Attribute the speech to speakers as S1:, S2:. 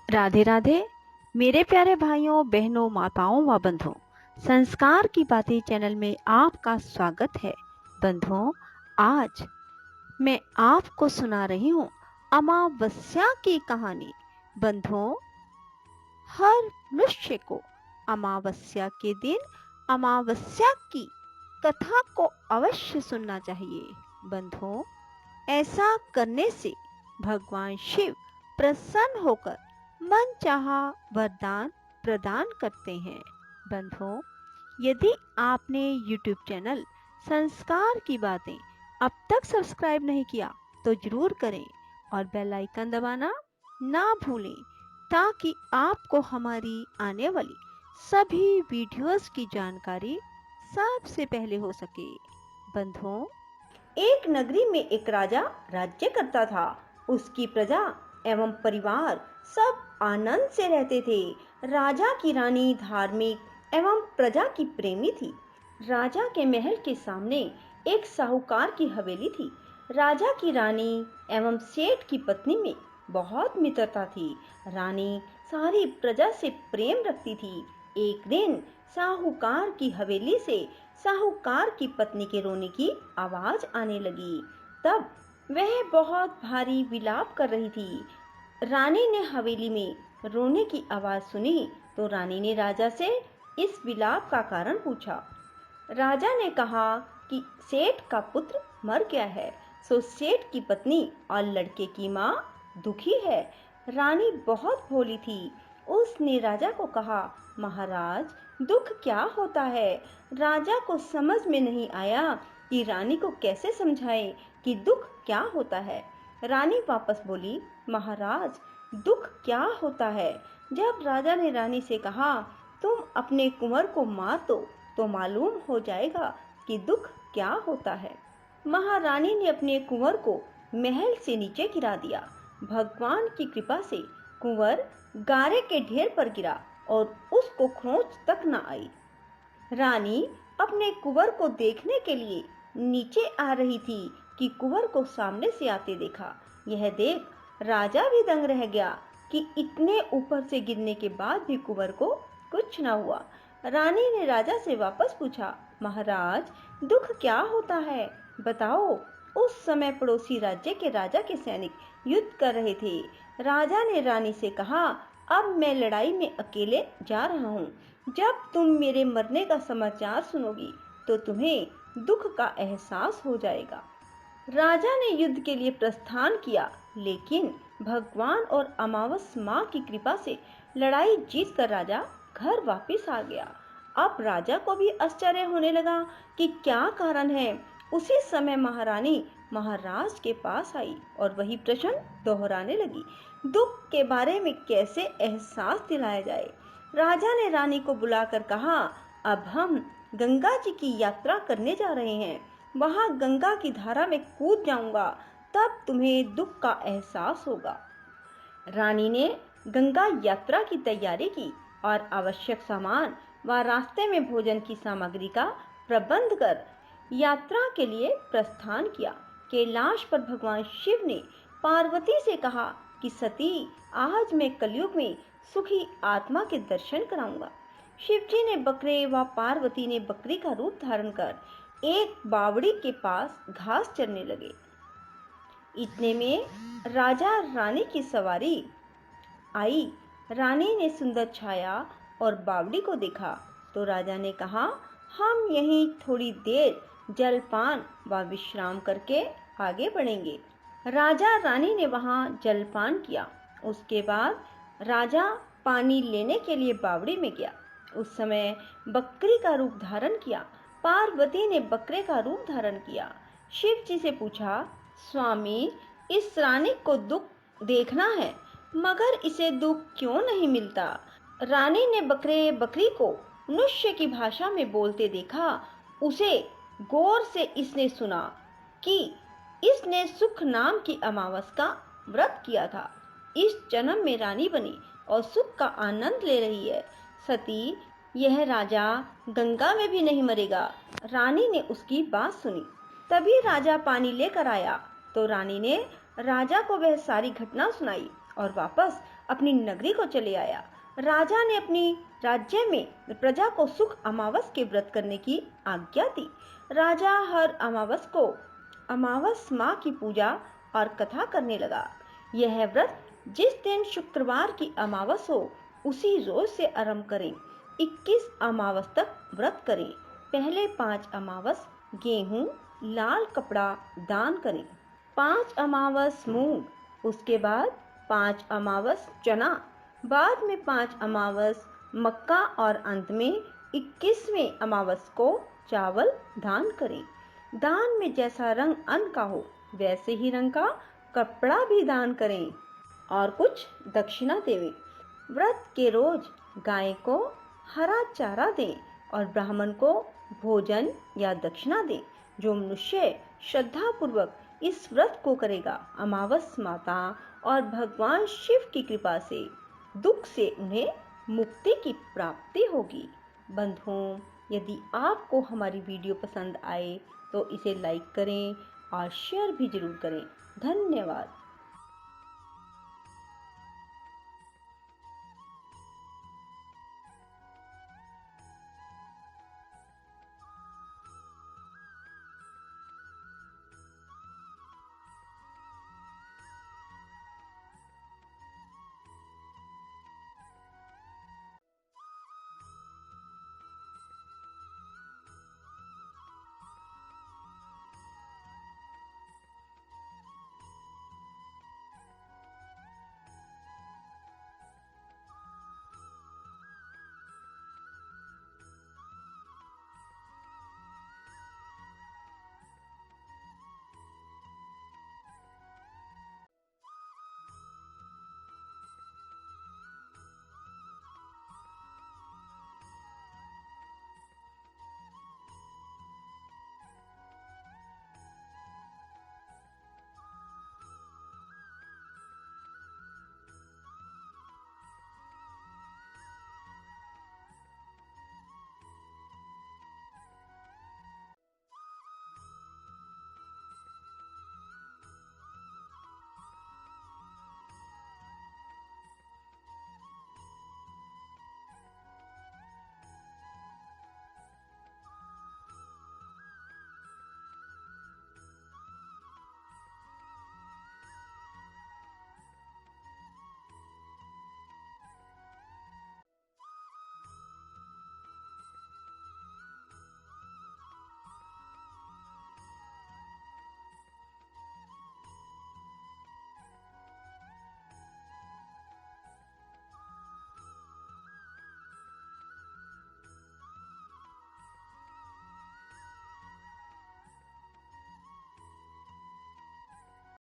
S1: राधे राधे मेरे प्यारे भाइयों बहनों माताओं व बंधुओं। संस्कार की बातें चैनल में आपका स्वागत है। बंधुओं, आज मैं आपको सुना रही हूँ अमावस्या की कहानी। बंधुओं, हर मनुष्य को अमावस्या के दिन अमावस्या की कथा को अवश्य सुनना चाहिए। बंधुओं, ऐसा करने से भगवान शिव प्रसन्न होकर मनचाहा वरदान प्रदान करते हैं। बंधुओं, यदि आपने YouTube चैनल संस्कार की बातें अब तक सब्सक्राइब नहीं किया तो जरूर करें और बेल आइकन दबाना ना भूलें ताकि आपको हमारी आने वाली सभी वीडियोस की जानकारी सबसे पहले हो सके। बंधुओं, एक नगरी में एक राजा राज्य करता था। उसकी प्रजा एवं परिवार सब आनंद से रहते थे। राजा की रानी धार्मिक एवं प्रजा की प्रेमी थी। राजा के महल के सामने एक साहूकार की हवेली थी। राजा की रानी एवं सेठ की पत्नी में बहुत मित्रता थी। रानी सारी प्रजा से प्रेम रखती थी। एक दिन साहूकार की हवेली से साहूकार की पत्नी के रोने की आवाज आने लगी। तब वह बहुत भारी विलाप कर रही थी। रानी ने हवेली में रोने की आवाज सुनी तो रानी ने राजा से इस विलाप का कारण पूछा। राजा ने कहा कि सेठ का पुत्र मर गया है, सो सेठ की पत्नी और लड़के की माँ दुखी है। रानी बहुत भोली थी। उसने राजा को कहा, महाराज, दुख क्या होता है? राजा को समझ में नहीं आया कि रानी को कैसे समझाए कि दुख क्या होता है। रानी वापस बोली, महाराज, दुख क्या होता है? जब राजा ने रानी से कहा, तुम अपने कुंवर को मार दो तो मालूम हो जाएगा कि दुख क्या होता है। महारानी ने अपने कुंवर को महल से नीचे गिरा दिया। भगवान की कृपा से कुंवर गारे के ढेर पर गिरा और उसको खरोंच तक न आई। रानी अपने कुंवर को देखने के लिए नीचे आ रही थी कि कुंवर को सामने से आते देखा। यह देख राजा भी दंग रह गया कि इतने ऊपर से गिरने के बाद भी कुंवर को कुछ न हुआ। रानी ने राजा से वापस पूछा, महाराज, दुख क्या होता है? बताओ। उस समय पड़ोसी राज्य के राजा के सैनिक युद्ध कर रहे थे। राजा ने रानी से कहा, अब मैं लड़ाई में अकेले जा रहा हूँ। जब तुम मेरे मरने का समाचार सुनोगी तो तुम्हें दुख का एहसास हो जाएगा। राजा ने युद्ध के लिए प्रस्थान किया, लेकिन भगवान और अमावस माँ की कृपा से लड़ाई जीतकर राजा घर वापस आ गया। अब राजा को भी आश्चर्य होने लगा कि क्या कारण है। उसी समय महारानी महाराज के पास आई और वही प्रश्न दोहराने लगी, दुख के बारे में कैसे एहसास दिलाया जाए। राजा ने रानी को बुलाकर कहा, अब हम गंगा जी की यात्रा करने जा रहे हैं। वहां गंगा की धारा में कूद जाऊंगा, तब तुम्हें दुख का एहसास होगा। रानी ने गंगा यात्रा की तैयारी की और आवश्यक सामान व रास्ते में भोजन की सामग्री का प्रबंध कर यात्रा के लिए प्रस्थान किया। कैलाश पर भगवान शिव ने पार्वती से कहा कि सती, आज मैं कलयुग में सुखी आत्मा के दर्शन कराऊंगा। शिवजी ने बकरे व पार्वती ने बकरी का रूप धारण कर एक बावड़ी के पास घास चरने लगे। इतने में राजा रानी की सवारी आई। रानी ने सुंदर छाया और बावड़ी को देखा तो राजा ने कहा, हम यहीं थोड़ी देर जलपान व विश्राम करके आगे बढ़ेंगे। राजा रानी ने वहां जलपान किया। उसके बाद राजा पानी लेने के लिए बावड़ी में गया। उस समय बकरी का रूप धारण किया। पार्वती ने बकरे का रूप धारण किया। शिव जी से पूछा, स्वामी, इस रानी को दुख देखना है, मगर इसे दुख क्यों नहीं मिलता? रानी ने बकरे बकरी को मनुष्य की भाषा में बोलते देखा। उसे गौर से इसने सुना कि इसने सुख नाम की अमावस का व्रत किया था। इस जन्म में रानी बनी और सुख का आनंद ले रही है। सती, यह राजा गंगा में भी नहीं मरेगा। रानी ने उसकी बात सुनी। तभी राजा पानी लेकर आया तो रानी ने राजा को वह सारी घटना सुनाई और वापस अपनी नगरी को चले आया। राजा ने अपनी राज्य में प्रजा को सुख अमावस के व्रत करने की आज्ञा दी। राजा हर अमावस माँ की पूजा और कथा करने लगा। यह व्रत जिस दिन शुक्रवार की अमावस हो उसी रोज से आरंभ करें। 21 अमावस तक व्रत करें। पहले 5 अमावस गेहूं लाल कपड़ा दान करें, 5 अमावस मूंग, उसके बाद 5 अमावस चना, बाद में 5 अमावस मक्का और अंत में 21वें अमावस को चावल दान करें। दान में जैसा रंग अन्न का हो वैसे ही रंग का कपड़ा भी दान करें और कुछ दक्षिणा देवें। व्रत के रोज गाय को हरा चारा दें और ब्राह्मण को भोजन या दक्षिणा दें। जो मनुष्य श्रद्धा पूर्वक इस व्रत को करेगा, अमावस माता और भगवान शिव की कृपा से दुख से उन्हें मुक्ति की प्राप्ति होगी। बंधुओं, यदि आपको हमारी वीडियो पसंद आए तो इसे लाइक करें और शेयर भी जरूर करें। धन्यवाद।